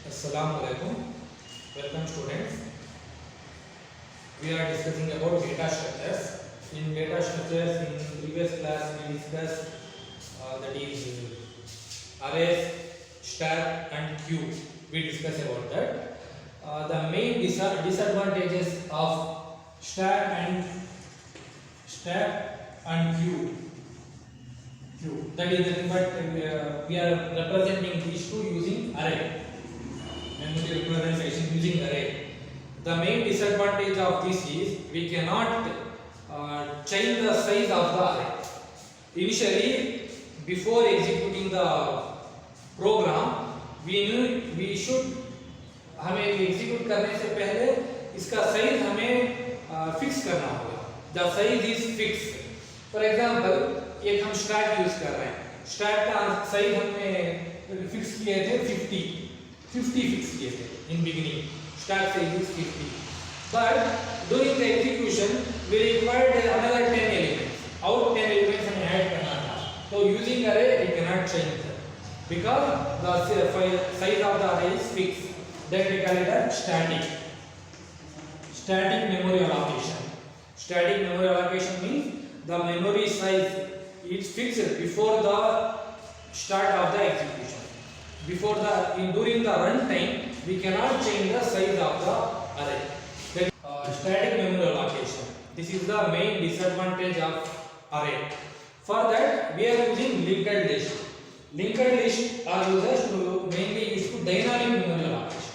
Assalamu alaikum. Welcome students. We are discussing about data structures. In data structures, in previous class we discussed that is arrays, stack and queue. We discussed about that. The main disadvantages of stack and queue. That is nothing but we are representing these two using array. Memory representation using array. The main disadvantage of this is we cannot change the size of the array. Initially, before executing the program, we should हमें execute करने से पहले इसका size हमें fix करना होगा. The size is fixed. For example, एक हम स्टैक यूज कर रहे हैं. स्टैक का साइज हमने फिक्स किए थे 50 फिक्स किए थे in beginning. Stack size is 50. But during the execution, we required another 10 elements. Out 10 elements हमें ऐड करना था. So using array, we cannot change that because the size of the array is fixed. Then we call it as static memory allocation. Static memory allocation means the memory size is fixed before the start of the execution. During the runtime, we cannot change the size of the array. Then, static memory allocation. This is the main disadvantage of array. For that, we are using linked list. Linked list are mainly used to dynamic memory allocation.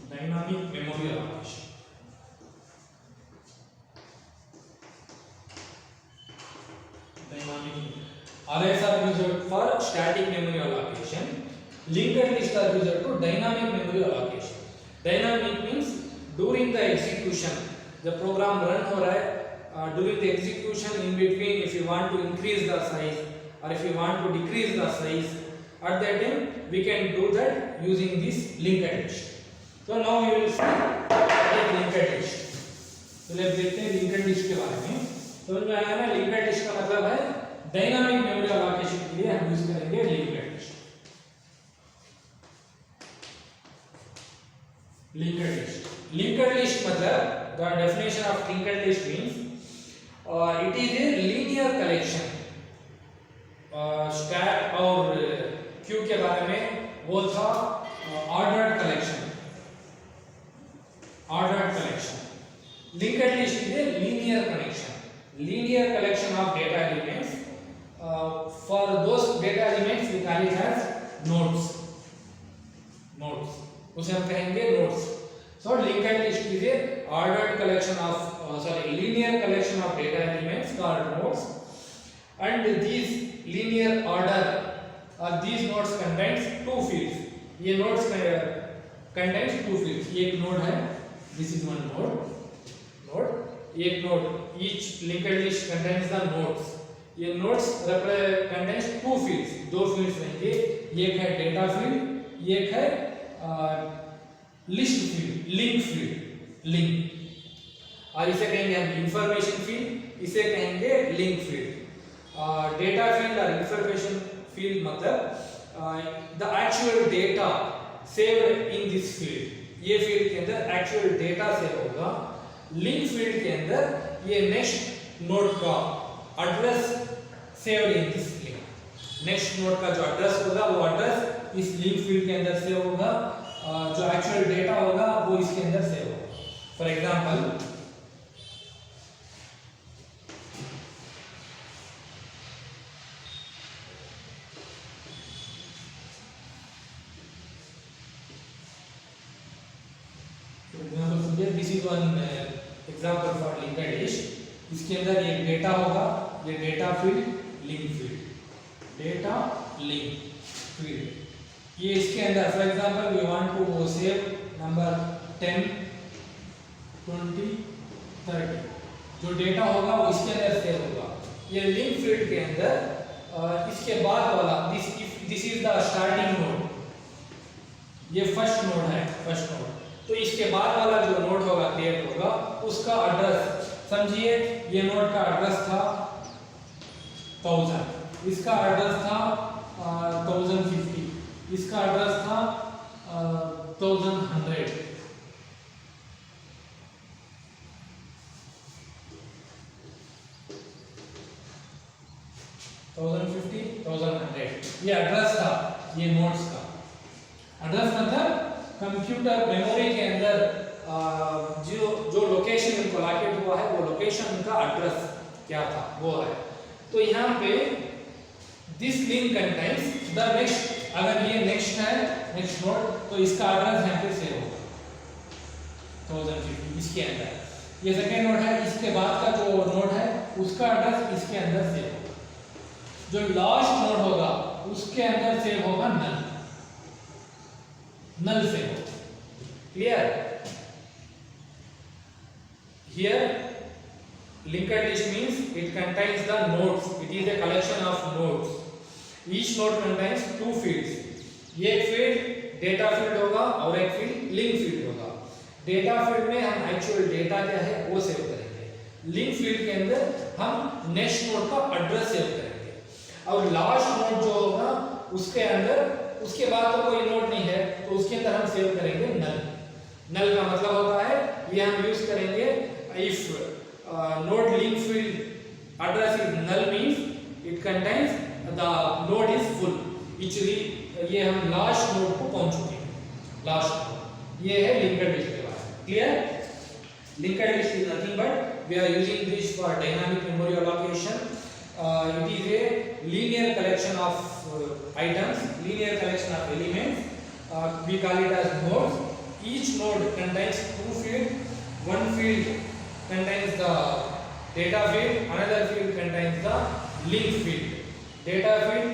Dynamic memory allocation. Arrays are used for static memory allocation. Linked lists are used to dynamic memory allocation. Dynamic means during the execution, the program run हो रहा है. During the execution, in between, if you want to increase the size or if you want to decrease the size, at that time we can do that using this linked list. So now we will see linked list. तो अब देखते हैं linked list के बारे में. समझ में आया ना? linked list का मतलब है डायनामिक मेमोरी एलोकेशन के लिए हम यूज करेंगे लिंक्ड लिस्ट. लिंक्ड लिस्ट मतलब the definition of linked list means it is a linear collection. Stack और क्यू के बारे में वो था ordered collection. Linked list is a linear collection of data elements. For those data elements we call it as nodes. उसे हम कहेंगे nodes. So linked list is a ordered collection of linear collection of data elements called nodes, and these linear order or these nodes contains two fields. ये nodes contains two fields. ये एक node है, this is one node. एक node, each linked list contains the nodes. ये nodes contains two fields. दो fields रहेंगे. एक है data field, एक है list field, link. और इसे कहेंगे हम information field, इसे कहेंगे link field. Data field और information field मतलब the actual data saved in this field. ये field के अंदर actual data save होगा. लिंक फील्ड के अंदर ये नेक्स्ट नोड का address saved in this link. Next node का जो एड्रेस होगा वो एड्रेस इस लिंक फील्ड के अंदर सेव होगा. जो एक्चुअल डेटा होगा वो इसके अंदर सेव होगा. For example this is one example for linked list. इसके अंदर एक डेटा होगा, ये डेटा फील्ड लिंक फील्ड. ये इसके अंदर for example we want to save number 10 20 30. जो डेटा होगा वो इसके अंदर सेव होगा. ये लिंक फील्ड के अंदर इसके बाद वाला this is the starting node. ये फर्स्ट नोड. तो इसके बाद वाला जो नोड होगा क्रिएट होगा उसका एड्रेस समझिए. ये नोड का एड्रेस था 1000, इसका एड्रेस था 1050. इसका एड्रेस था 1100, 1050, 1100 ये एड्रेस था, ये नोड्स का एड्रेस मतलब कंप्यूटर मेमोरी के अंदर जो लोकेशन इनको लोकेट हुआ है वो लोकेशन का एड्रेस क्या था वो है। तो यहाँ पे this link contains the next, अगर ये नेक्स्ट है नेक्स्ट नोड तो इसका एड्रेस यहाँ पे सेव होगा 1050 इसके अंदर। ये सेकेंड नोड है, इसके बाद का जो नोड है उसका एड्रेस इसके अंदर सेव होगा। जो लास्ट नोड होगा उसके अंदर सेव होगा नल, नल सेव होगा। Clear? Here linked list means it contains the nodes, it is a collection of nodes. Each node contains two fields, एक फील्ड डेटा फील्ड होगा और एक फील्ड लिंक फील्ड होगा। डेटा फील्ड में हम एक्चुअल डेटा क्या है वो सेव करेंगे, लिंक फील्ड के अंदर हम नेक्स्ट नोड का एड्रेस सेव करेंगे, और लास्ट नोड जो होगा उसके अंदर, उसके बाद तो कोई नोड नहीं है तो उसके अंदर हम सेव करेंगे नल। नल का मतलब होता है ये हम यूज करेंगे if node link field address is null means it contains the node is full, actually ये हम लास्ट नोड को पहुंच चुके हैं, लास्ट नोड। ये है linked list के बारे में। Clear? linked list is nothing but we are using this for dynamic memory allocation. It is a linear collection of items, linear collection of elements. We call it as nodes. Each node contains two fields, one field contains the data field, another field contains the link field. Data field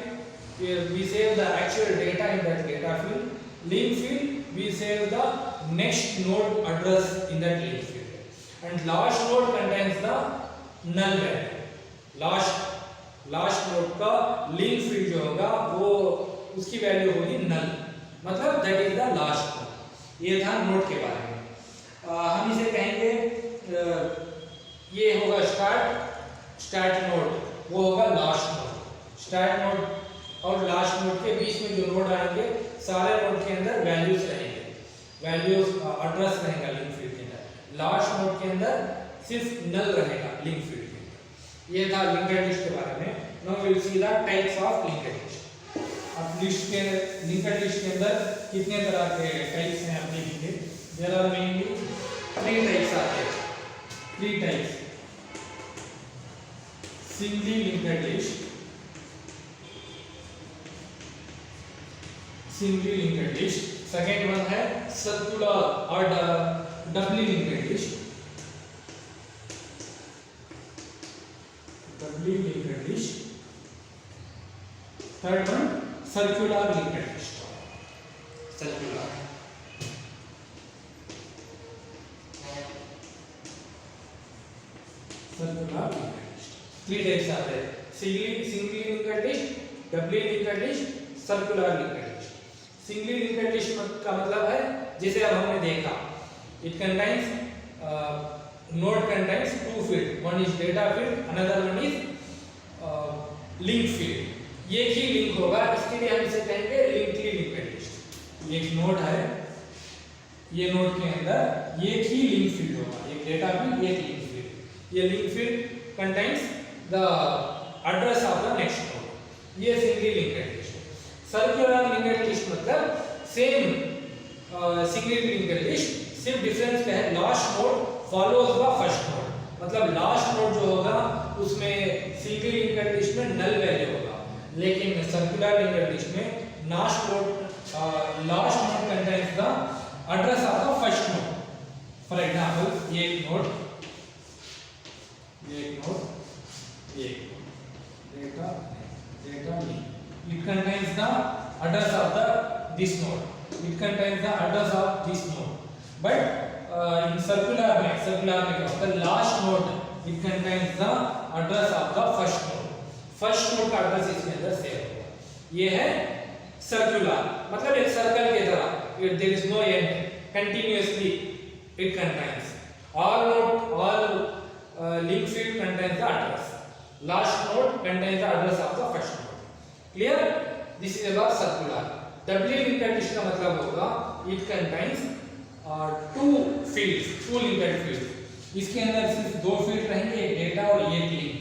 we save the actual data in that data field. Link field we save the next node address in that link field. And last node contains the null value. Last node का link field जो होगा वो उसकी value होगी null, मतलब that is the last node। ये था node के बारे में। हम इसे कहेंगे ये होगा स्टार्ट नोड, वो होगा लास्ट नोड। स्टार्ट नोड और लास्ट नोड के बीच में जो नोड आएंगे सारे नोड के अंदर वैल्यूज रहेंगे, वैल्यूज एड्रेस रहेगा लिंक फील्ड के अंदर। लास्ट नोड के अंदर सिर्फ नल रहेगा लिंक फील्ड के अंदर। ये था लिंक्ड लिस्ट के बारे में। Now we will see the types of linked list. अब लिस्ट के लिंक्ड लिस्ट के अंदर कितने तरह के टाइप्स हैं अपने लिखे? देयर आर मेनली 3 टाइप्स आते हैं, 3 types. Singly linked list, singly linked list. Second one है सर्कुलर और doubly linked list, doubly linked list. Third one circular linked list, circular. Circular linked list 3 types आते हैं, singly linked list, doubly linked list, circular linked list. Singly linked list का मतलब है जैसे अब हमने देखा, it contains node contains 2 field, one is data field, another one is link field. एक ही लिंक होगा, इसके लिए हम इसे कहेंगे लिंक्डली लिंक्ड लिस्ट। एक नोड है, ये नोड के अंदर एक ही लिंक फील्ड होगा, एक डेटा फील्ड, एक लिंक फील्ड। ये link field contains the address of the next node, ये singly linked list. Circular linked list मतलब सेम सिंगली लिंक्ड लिस्ट, सिर्फ डिफरेंस क्या है, last node follows the first node. मतलब लास्ट नोड जो होगा उसमें सिंगली लिंक्ड लिस्ट में नल वैल्यू होगा, लेकिन सर्कुलर लिंक्ड लिस्ट में last node contains the address of the first node. For example ये एक node, data link, it contains the address of this node, it contains the address of this node, but in circular में क्या होता है, last node it contains the address of the first node का address इसके अंदर save होगा। ये है सर्कुलर, मतलब एक सर्कल की तरह, there is no end, continuously it contains all link field contains the address, last node contains the address of the first node. Clear? This is about circular. Doubly linked list का मतलब होगा it contains two linked field. इसके अंदर सिर्फ दो field रहेंगे, एक data और एक लिंक।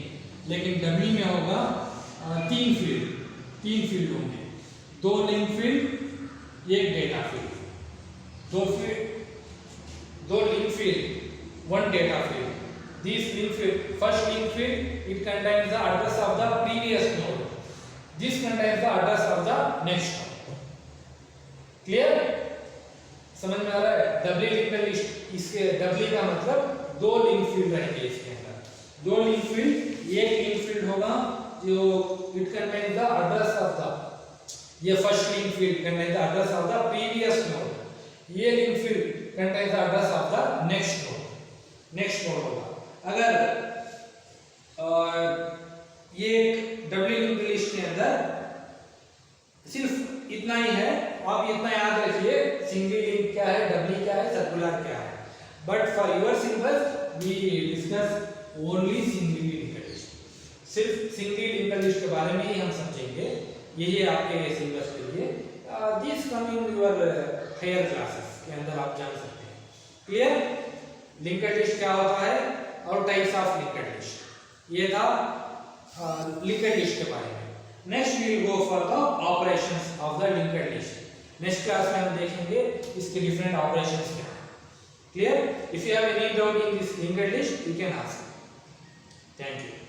लेकिन डबली में होगा तीन फील्ड होंगे, दो लिंक फील्ड, एक डेटा फील्ड, दो link field, one data field. This link field, first link field, it contains the address of the previous node. This contains the address of the next node. Clear? समझ में आ रहा है? डबली linked list, इसके डबली का मतलब दो link field रहेंगे इसके अंदर। दो लिंक फील्ड, एक लिंक फील्ड होगा जो it contains the address of the, ये first link field contains the address of the previous node. ये link field contains the address of the next node. Next node होगा। अगर ये एक डबली linked list के अंदर सिर्फ इतना ही है, आप इतना याद रखिए, सिंगल लिंक क्या है, डबली क्या है, सर्कुलर क्या है। But for your syllabus we discuss only single linked list. सिर्फ सिंगल लिंक्ड लिस्ट के बारे में ही हम समझेंगे, यही आपके सिलेबस के लिए। This coming your higher classes के अंदर आप जान सकते हैं। क्लियर? लिंक्ड लिस्ट क्या होता है और टाइप्स ऑफ लिंक्ड लिस्ट, ये था लिंक्ड लिस्ट के बारे में। Next we will go for the operations of the linked list. Next class में हम देखेंगे इसके डिफरेंट ऑपरेशंस क्या हैं। Clear? If you have any doubt in this linked list you can ask. Thank you.